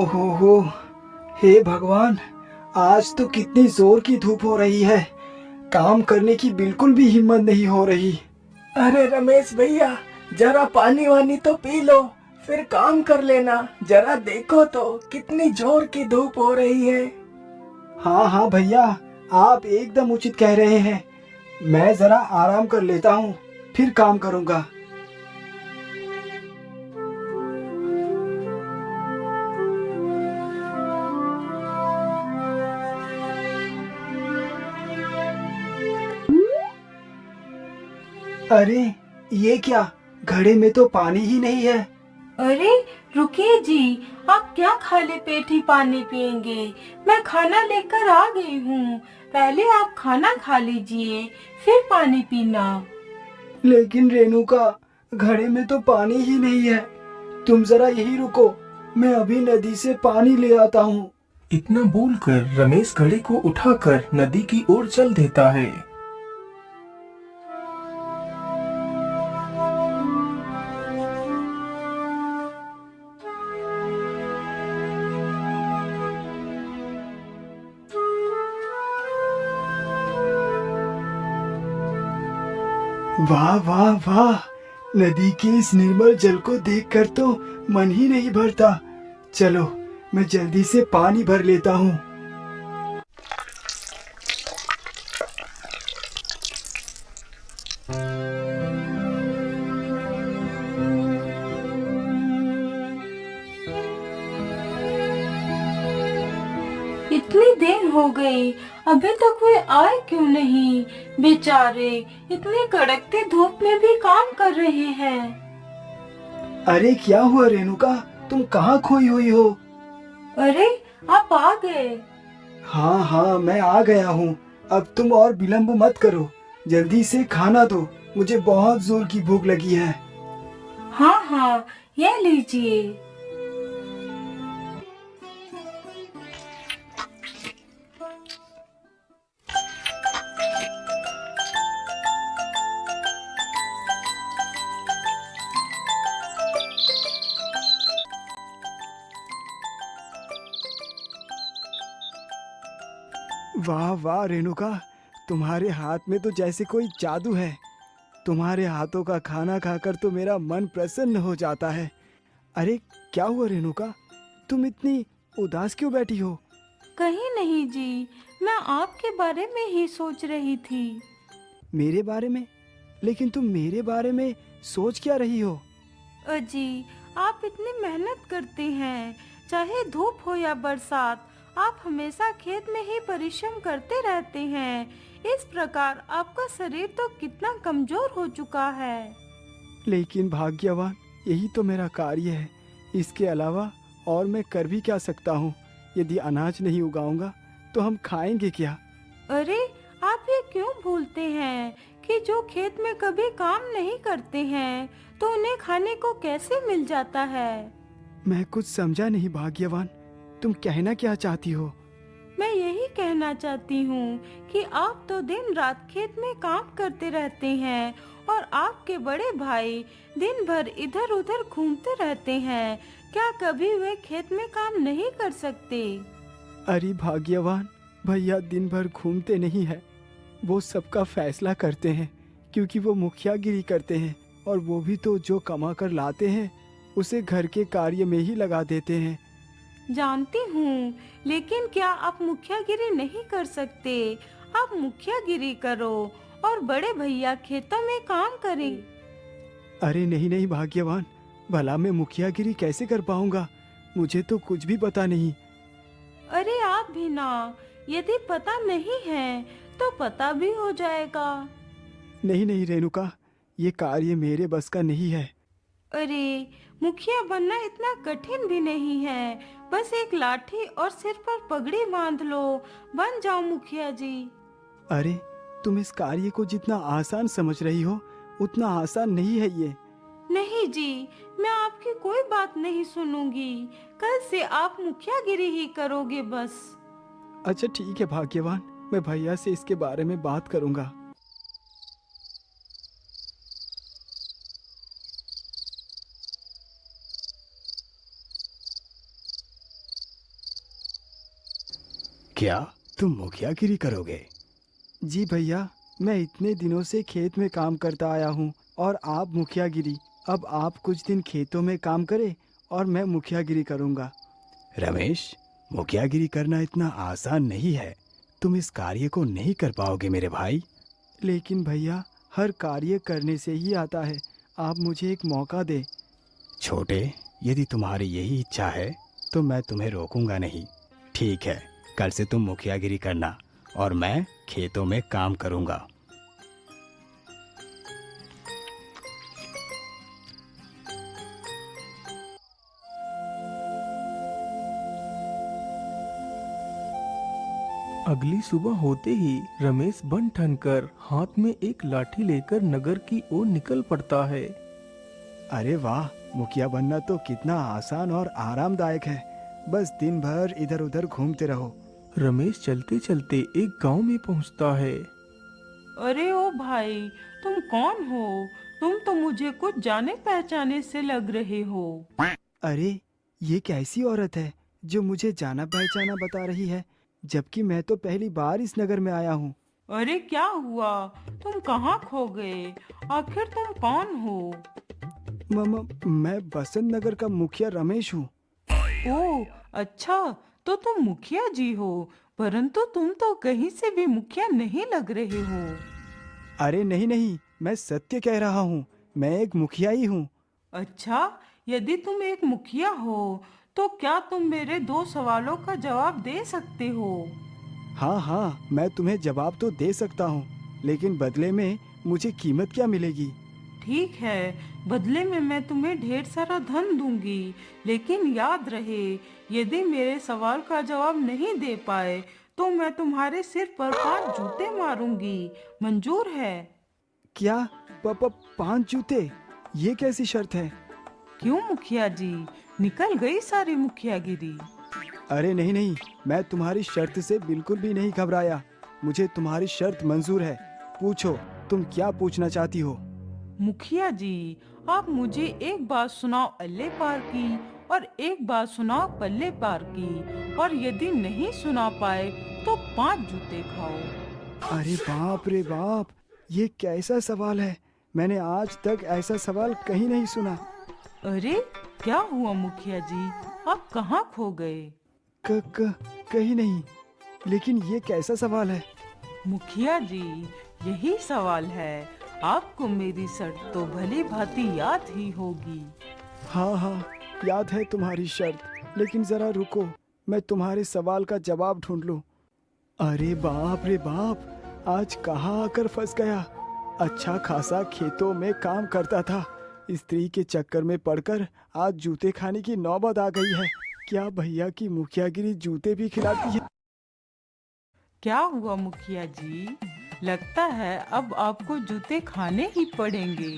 हो, हे भगवान, आज तो कितनी जोर की धूप हो रही है। काम करने की बिल्कुल भी हिम्मत नहीं हो रही। अरे रमेश भैया, जरा पानी वानी तो पी लो, फिर काम कर लेना। जरा देखो तो कितनी जोर की धूप हो रही है। हाँ हाँ भैया, आप एकदम उचित कह रहे हैं। मैं जरा आराम कर लेता हूँ, फिर काम करूँगा। अरे ये क्या, घड़े में तो पानी ही नहीं है। अरे रुकिए जी, आप क्या खाली पेट ही पानी पिएंगे? मैं खाना लेकर आ गई हूँ। पहले आप खाना खा लीजिए, फिर पानी पीना। लेकिन रेणुका, घड़े में तो पानी ही नहीं है। तुम जरा यही रुको, मैं अभी नदी से पानी ले आता हूँ। इतना बोलकर रमेश घड़े को उठाकर नदी की ओर चल देता है। वाह वाह वाह, नदी के इस निर्मल जल को देखकर तो मन ही नहीं भरता। चलो, मैं जल्दी से पानी भर लेता हूँ। इतनी देर हो गई, अभी तक वे आए क्यों नहीं? बेचारे इतनी कड़कती धूप में भी काम कर रहे हैं। अरे क्या हुआ रेणुका, तुम कहाँ खोई हुई हो? अरे आप आ गए। हाँ हाँ, मैं आ गया हूँ। अब तुम और विलंब मत करो, जल्दी से खाना दो, मुझे बहुत जोर की भूख लगी है। हाँ हाँ, ये लीजिए। वाह वाह रेणुका, तुम्हारे हाथ में तो जैसे कोई जादू है। तुम्हारे हाथों का खाना खाकर तो मेरा मन प्रसन्न हो जाता है। अरे क्या हुआ रेणुका, तुम इतनी उदास क्यों बैठी हो? कहीं नहीं जी, मैं आपके बारे में ही सोच रही थी। मेरे बारे में? लेकिन तुम मेरे बारे में सोच क्या रही हो? अजी, आप इतनी मेहनत करते हैं, चाहे धूप हो या बरसात, आप हमेशा खेत में ही परिश्रम करते रहते हैं। इस प्रकार आपका शरीर तो कितना कमजोर हो चुका है। लेकिन भाग्यवान, यही तो मेरा कार्य है। इसके अलावा और मैं कर भी क्या सकता हूँ? यदि अनाज नहीं उगाऊंगा तो हम खाएंगे क्या? अरे आप ये क्यों भूलते हैं कि जो खेत में कभी काम नहीं करते हैं तो उन्हें खाने को कैसे मिल जाता है? मैं कुछ समझा नहीं भाग्यवान, तुम कहना क्या चाहती हो? मैं यही कहना चाहती हूँ कि आप तो दिन रात खेत में काम करते रहते हैं और आपके बड़े भाई दिन भर इधर उधर घूमते रहते हैं। क्या कभी वे खेत में काम नहीं कर सकते? अरे भाग्यवान, भैया दिन भर घूमते नहीं है। वो सबका फैसला करते हैं, क्योंकि वो मुखियागिरी करते हैं। और वो भी तो जो कमा कर लाते हैं उसे घर के कार्य में ही लगा देते हैं। जानती हूँ, लेकिन क्या आप मुखियागिरी नहीं कर सकते? आप मुखियागिरी करो और बड़े भैया खेतों में काम करें। अरे नहीं नहीं भाग्यवान, भला मैं मुखियागिरी कैसे कर पाऊंगा? मुझे तो कुछ भी पता नहीं। अरे आप भी ना, यदि पता नहीं है तो पता भी हो जाएगा। नहीं नहीं रेणुका, ये कार्य मेरे बस का नहीं है। अरे मुखिया बनना इतना कठिन भी नहीं है, बस एक लाठी और सिर पर पगड़ी बांध लो, बन जाओ मुखिया जी। अरे तुम इस कार्य को जितना आसान समझ रही हो उतना आसान नहीं है ये। नहीं जी, मैं आपकी कोई बात नहीं सुनूंगी। कल से आप मुखियागिरी ही करोगे बस। अच्छा ठीक है भाग्यवान, मैं भैया से इसके बारे में बात करूंगा। क्या तुम मुखियागिरी करोगे? जी भैया, मैं इतने दिनों से खेत में काम करता आया हूँ और आप मुखियागिरी। अब आप कुछ दिन खेतों में काम करें और मैं मुखियागिरी करूँगा। रमेश, मुखियागिरी करना इतना आसान नहीं है। तुम इस कार्य को नहीं कर पाओगे मेरे भाई। लेकिन भैया, हर कार्य करने से ही आता है। आप मुझे एक मौका दे। छोटे, यदि तुम्हारी यही इच्छा है तो मैं तुम्हें रोकूंगा नहीं। ठीक है, कल से तुम मुखियागिरी करना और मैं खेतों में काम करूंगा। अगली सुबह होते ही रमेश बन ठनकर हाथ में एक लाठी लेकर नगर की ओर निकल पड़ता है। अरे वाह, मुखिया बनना तो कितना आसान और आरामदायक है। बस दिन भर इधर उधर घूमते रहो। रमेश चलते चलते एक गांव में पहुंचता है। अरे ओ भाई, तुम कौन हो? तुम तो मुझे कुछ जाने पहचाने से लग रहे हो। अरे, ये कैसी औरत है जो मुझे जाना पहचाना बता रही है, जबकि मैं तो पहली बार इस नगर में आया हूँ। अरे क्या हुआ? तुम कहाँ खो गए? आखिर तुम कौन हो? मैं बसंत नगर का मुखिया रमेश हूँ। ओह अच्छा, तो तुम मुखिया जी हो, परंतु तुम तो कहीं से भी मुखिया नहीं लग रहे हो। अरे नहीं नहीं, मैं सत्य कह रहा हूँ। मैं एक मुखिया ही हूँ। अच्छा, यदि तुम एक मुखिया हो तो क्या तुम मेरे 2 सवालों का जवाब दे सकते हो? हाँ हाँ, मैं तुम्हें जवाब तो दे सकता हूँ, लेकिन बदले में मुझे कीमत क्या मिलेगी? ठीक है, बदले में मैं तुम्हें ढेर सारा धन दूंगी, लेकिन याद रहे, यदि मेरे सवाल का जवाब नहीं दे पाए तो मैं तुम्हारे सिर पर 5 जूते मारूंगी। मंजूर है? क्या? 5 जूते? ये कैसी शर्त है? क्यों मुखिया जी, निकल गई सारी मुखियागिरी? अरे नहीं नहीं, मैं तुम्हारी शर्त से बिल्कुल भी नहीं घबराया। मुझे तुम्हारी शर्त मंजूर है। पूछो, तुम क्या पूछना चाहती हो? मुखिया जी, आप मुझे एक बात सुनाओ अल्ले पार की और एक बात सुनाओ पल्ले पार की, और यदि नहीं सुना पाए तो 5 जूते खाओ। अरे बाप रे बाप, ये कैसा सवाल है? मैंने आज तक ऐसा सवाल कहीं नहीं सुना। अरे क्या हुआ मुखिया जी, आप कहाँ खो गए? कहीं नहीं, लेकिन ये कैसा सवाल है? मुखिया जी, यही सवाल है। आपको मेरी शर्त तो भली भांति याद ही होगी। हाँ हाँ, याद है तुम्हारी शर्त, लेकिन जरा रुको, मैं तुम्हारे सवाल का जवाब ढूंढ लूं। अरे बाप रे बाप, आज कहाँ आकर फंस गया। अच्छा खासा खेतों में काम करता था, स्त्री के चक्कर में पड़कर आज जूते खाने की नौबत आ गई है। क्या भैया की मुखियागिरी जूते भी खिलाती है? क्या हुआ मुखिया जी, लगता है अब आपको जूते खाने ही पड़ेंगे।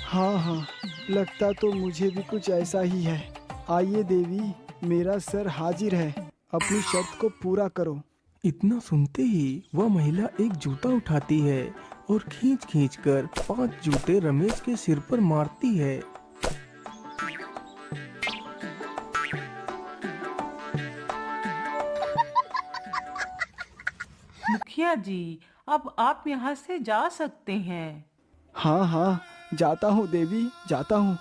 हाँ हाँ, लगता तो मुझे भी कुछ ऐसा ही है। आइए देवी, मेरा सर हाजिर है, अपनी शर्त को पूरा करो। इतना सुनते ही वह महिला एक जूता उठाती है और खींच खींच कर 5 जूते रमेश के सिर पर मारती है। मुखिया जी, अब आप यहाँ से जा सकते हैं। हाँ हाँ, जाता हूँ देवी, जाता हूँ।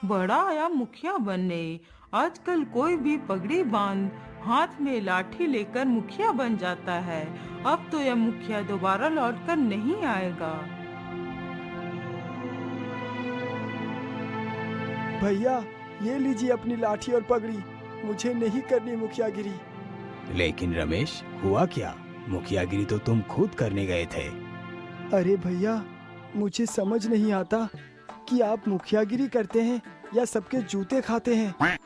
बड़ा आया मुखिया बनने। आजकल कोई भी पगड़ी बांध हाथ में लाठी लेकर मुखिया बन जाता है। अब तो यह मुखिया दोबारा लौटकर नहीं आएगा। भैया, ये लीजिए अपनी लाठी और पगड़ी, मुझे नहीं करनी मुखियागिरी। लेकिन रमेश, हुआ क्या? मुखियागिरी तो तुम खुद करने गए थे। अरे भैया, मुझे समझ नहीं आता कि आप मुखियागिरी करते हैं या सबके जूते खाते हैं।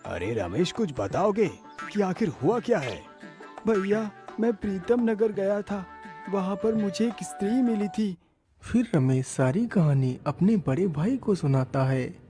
अरे रमेश, कुछ बताओगे कि आखिर हुआ क्या है? भैया, मैं प्रीतम नगर गया था, वहाँ पर मुझे एक स्त्री मिली थी। फिर रमेश सारी कहानी अपने बड़े भाई को सुनाता है।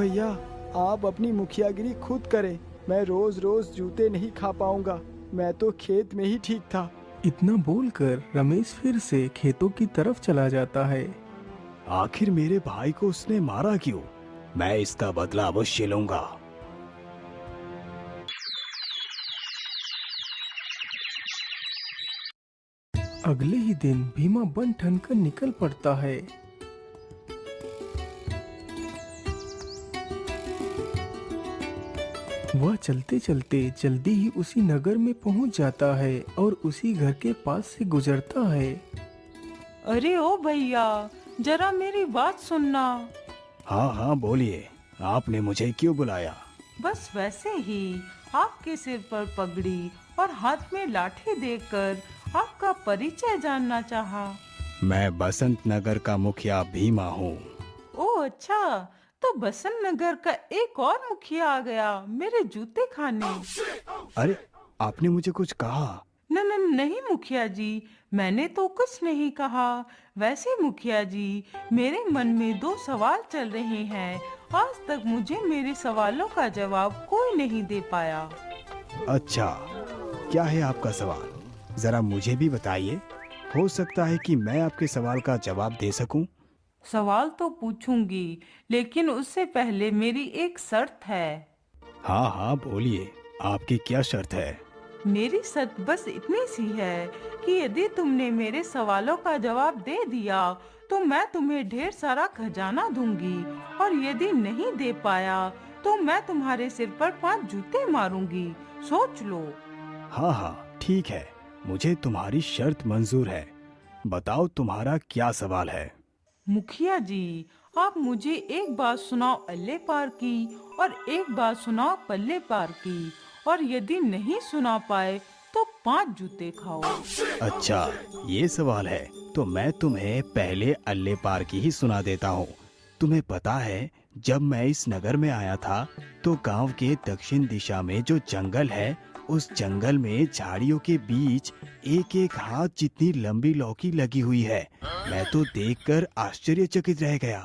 भैया, आप अपनी मुखियागिरी खुद करें। मैं रोज रोज जूते नहीं खा पाऊंगा। मैं तो खेत में ही ठीक था। इतना बोलकर रमेश फिर से खेतों की तरफ चला जाता है। आखिर मेरे भाई को उसने मारा क्यों? मैं इसका बदला अवश्य लूंगा। अगले ही दिन भीमा बन ठन कर निकल पड़ता है। वह चलते चलते जल्दी ही उसी नगर में पहुंच जाता है और उसी घर के पास से गुजरता है। अरे ओ भैया, जरा मेरी बात सुनना। हाँ हाँ बोलिए, आपने मुझे क्यों बुलाया? बस वैसे ही आपके सिर पर पगड़ी और हाथ में लाठी देखकर आपका परिचय जानना चाहा। मैं बसंत नगर का मुखिया भीमा हूँ। ओह अच्छा, तो बसंत नगर का एक और मुखिया आ गया मेरे जूते खाने। अरे, आपने मुझे कुछ कहा? न न नहीं मुखिया जी, मैंने तो कुछ नहीं कहा। वैसे मुखिया जी, मेरे मन में दो सवाल चल रहे हैं। आज तक मुझे मेरे सवालों का जवाब कोई नहीं दे पाया। अच्छा, क्या है आपका सवाल? जरा मुझे भी बताइए। हो सकता है कि मैं आपके सवाल का जवाब दे सकूं। सवाल तो पूछूंगी, लेकिन उससे पहले मेरी एक शर्त है। हाँ हाँ बोलिए, आपकी क्या शर्त है? मेरी शर्त बस इतनी सी है कि यदि तुमने मेरे सवालों का जवाब दे दिया तो मैं तुम्हें ढेर सारा खजाना दूंगी, और यदि नहीं दे पाया तो मैं तुम्हारे सिर पर 5 जूते मारूंगी। सोच लो। हाँ हाँ ठीक है, मुझे तुम्हारी शर्त मंजूर है। बताओ तुम्हारा क्या सवाल है? मुखिया जी, आप मुझे एक बात सुनाओ अल्ले पार की और एक बात सुनाओ पल्ले पार की, और यदि नहीं सुना पाए तो 5 जूते खाओ। अच्छा, ये सवाल है तो मैं तुम्हें पहले अल्ले पार की ही सुना देता हूँ। तुम्हें पता है, जब मैं इस नगर में आया था तो गांव के दक्षिण दिशा में जो जंगल है, उस जंगल में झाड़ियों के बीच एक एक हाथ जितनी लंबी लौकी लगी हुई है। मैं तो देखकर आश्चर्यचकित रह गया।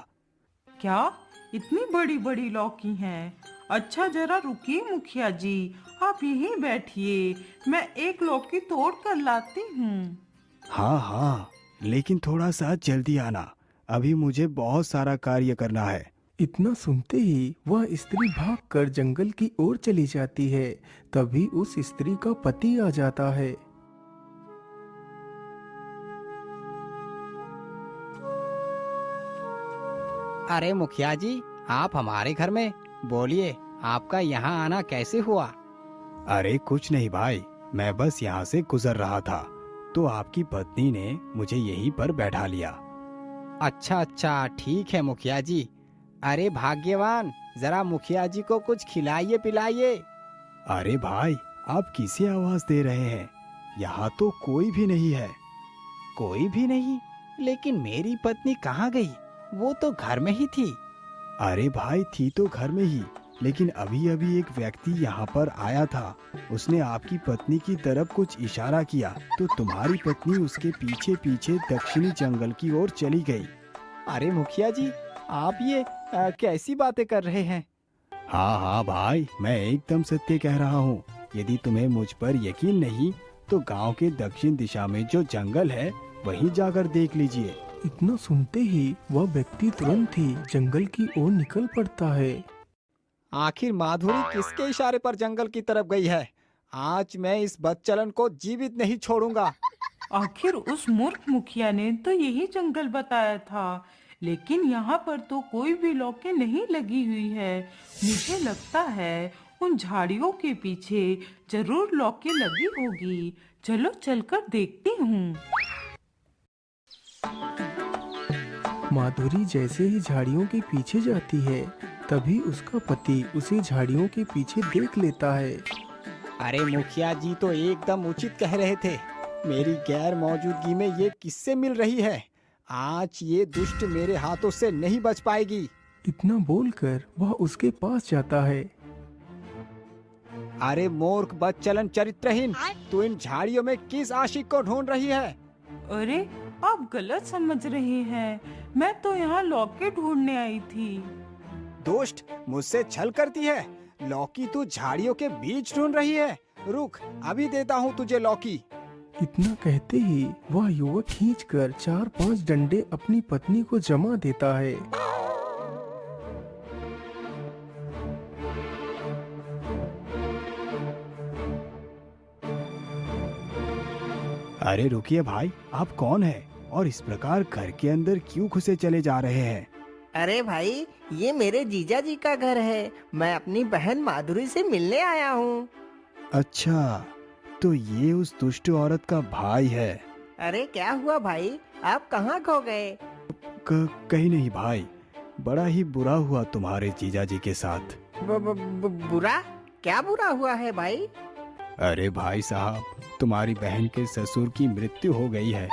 क्या इतनी बड़ी बड़ी लौकी हैं? अच्छा जरा रुकिए मुखिया जी, आप यहीं बैठिए, मैं एक लौकी तोड़ कर लाती हूँ। हाँ हाँ, लेकिन थोड़ा सा जल्दी आना, अभी मुझे बहुत सारा कार्य करना है। इतना सुनते ही वह स्त्री भागकर जंगल की ओर चली जाती है। तभी उस स्त्री का पति आ जाता है। अरे मुखिया जी, आप हमारे घर में? बोलिए, आपका यहाँ आना कैसे हुआ? अरे कुछ नहीं भाई, मैं बस यहाँ से गुजर रहा था तो आपकी पत्नी ने मुझे यहीं पर बैठा लिया। अच्छा अच्छा, ठीक है मुखिया जी। अरे भाग्यवान, जरा मुखिया जी को कुछ खिलाइए पिलाइए। अरे भाई, आप किसे आवाज दे रहे हैं? यहाँ तो कोई भी नहीं है। कोई भी नहीं? लेकिन मेरी पत्नी कहाँ गई? वो तो घर में ही थी। अरे भाई, थी तो घर में ही, लेकिन अभी अभी एक व्यक्ति यहाँ पर आया था। उसने आपकी पत्नी की तरफ कुछ इशारा किया तो तुम्हारी पत्नी उसके पीछे पीछे दक्षिणी जंगल की ओर चली गई। अरे मुखिया जी, आप ये कैसी बातें कर रहे हैं? हाँ हाँ भाई, मैं एकदम सत्य कह रहा हूँ। यदि तुम्हें मुझ पर यकीन नहीं तो गांव के दक्षिण दिशा में जो जंगल है वहीं जाकर देख लीजिए। इतना सुनते ही वह व्यक्ति तुरंत ही जंगल की ओर निकल पड़ता है। आखिर माधुरी किसके इशारे पर जंगल की तरफ गई है? आज मैं इस बदचलन को जीवित नहीं छोड़ूंगा। आखिर उस मूर्ख मुखिया ने तो यही जंगल बताया था, लेकिन यहाँ पर तो कोई भी लौकी नहीं लगी हुई है। मुझे लगता है उन झाड़ियों के पीछे जरूर लौकी लगी होगी। चलो चलकर देखती हूँ। माधुरी जैसे ही झाड़ियों के पीछे जाती है, तभी उसका पति उसे झाड़ियों के पीछे देख लेता है। अरे मुखिया जी तो एकदम उचित कह रहे थे। मेरी गैर मौजूदगी में ये किससे मिल रही है? आज ये दुष्ट मेरे हाथों से नहीं बच पाएगी। इतना बोलकर वह उसके पास जाता है। अरे मूर्ख बदचलन चरित्रहीन, तू इन झाड़ियों में किस आशिक को ढूंढ रही है? अरे आप गलत समझ रहे हैं, मैं तो यहाँ लौकी ढूंढने आई थी। दुष्ट, मुझसे छल करती है। लौकी तू झाड़ियों के बीच ढूंढ रही है। रुक, अभी देता हूँ तुझे लौकी। इतना कहते ही वह युवक खींचकर 4-5 डंडे अपनी पत्नी को जमा देता है। अरे रुकिए भाई, आप कौन है और इस प्रकार घर के अंदर क्यों घुसे चले जा रहे हैं? अरे भाई, ये मेरे जीजा जी का घर है। मैं अपनी बहन माधुरी से मिलने आया हूँ। अच्छा, तो ये उस दुष्ट औरत का भाई है। अरे क्या हुआ भाई, आप कहाँ खो गए? कहीं नहीं भाई, बड़ा ही बुरा हुआ तुम्हारे जीजा जी के साथ। बुरा? क्या बुरा हुआ है भाई? अरे भाई साहब, तुम्हारी बहन के ससुर की मृत्यु हो गई है,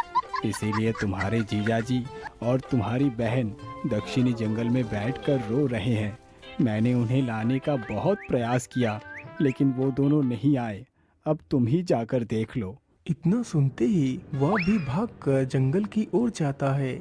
इसीलिए तुम्हारे जीजा जी और तुम्हारी बहन दक्षिणी जंगल में बैठकर रो रहे हैं। मैंने उन्हें लाने का बहुत प्रयास किया, लेकिन वो दोनों नहीं आए। अब तुम ही जाकर देख लो। इतना सुनते ही वह भी भागकर जंगल की ओर जाता है।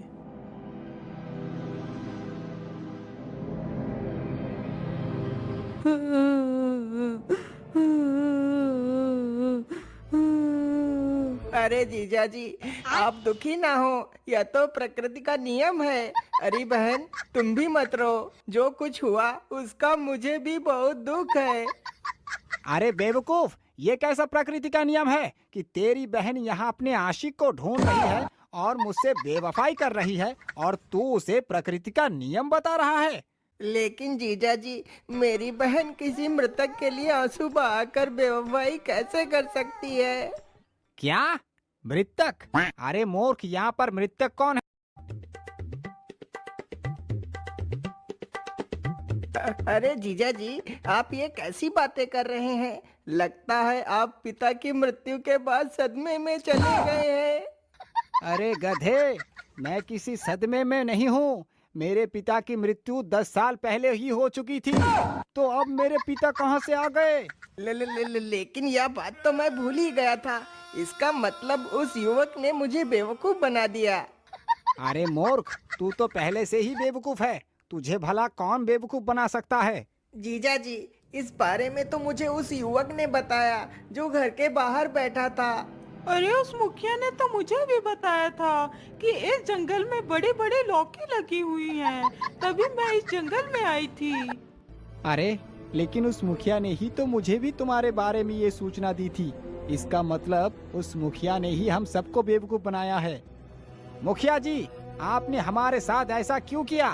अरे जीजा जी, आप दुखी ना हो, यह तो प्रकृति का नियम है। अरे बहन, तुम भी मत रो। जो कुछ हुआ उसका मुझे भी बहुत दुख है। अरे बेवकूफ, ये कैसा प्रकृति का नियम है कि तेरी बहन यहाँ अपने आशिक को ढूंढ रही है और मुझसे बेवफाई कर रही है और तू उसे प्रकृति का नियम बता रहा है? लेकिन जीजा जी, मेरी बहन किसी मृतक के लिए आंसू बहाकर बेवफाई कैसे कर सकती है? क्या मृतक? अरे मूर्ख, यहाँ पर मृतक कौन है? अरे जीजा जी, आप ये कैसी बातें कर रहे हैं? लगता है आप पिता की मृत्यु के बाद सदमे में चले गए हैं। अरे गधे, मैं किसी सदमे में नहीं हूँ। मेरे पिता की मृत्यु 10 साल पहले ही हो चुकी थी, तो अब मेरे पिता कहाँ से आ गए? लेकिन यह बात तो मैं भूल ही गया था। इसका मतलब उस युवक ने मुझे बेवकूफ बना दिया। अरे मूर्ख, तू तो पहले से ही बेवकूफ है। तुझे भला कौन बेवकूफ बना सकता है? जीजा जी, इस बारे में तो मुझे उस युवक ने बताया जो घर के बाहर बैठा था। अरे उस मुखिया ने तो मुझे भी बताया था कि इस जंगल में बड़ी बड़ी लौकी लगी हुई हैं, तभी मैं इस जंगल में आई थी। अरे लेकिन उस मुखिया ने ही तो मुझे भी तुम्हारे बारे में ये सूचना दी थी। इसका मतलब उस मुखिया ने ही हम सबको बेवकूफ बनाया है। मुखिया जी, आपने हमारे साथ ऐसा क्यों किया?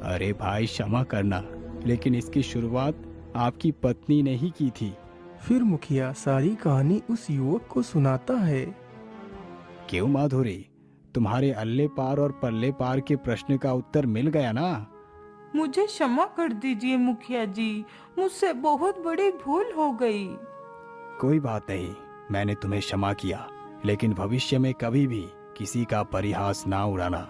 अरे भाई क्षमा करना, लेकिन इसकी शुरुआत आपकी पत्नी ने ही की थी। फिर मुखिया सारी कहानी उस युवक को सुनाता है। क्यों माधुरी, तुम्हारे अल्ले पार और पल्ले पार के प्रश्न का उत्तर मिल गया ना? मुझे क्षमा कर दीजिए मुखिया जी, मुझसे बहुत बड़ी भूल हो गई। कोई बात नहीं, मैंने तुम्हें क्षमा किया, लेकिन भविष्य में कभी भी किसी का परिहास ना उड़ाना।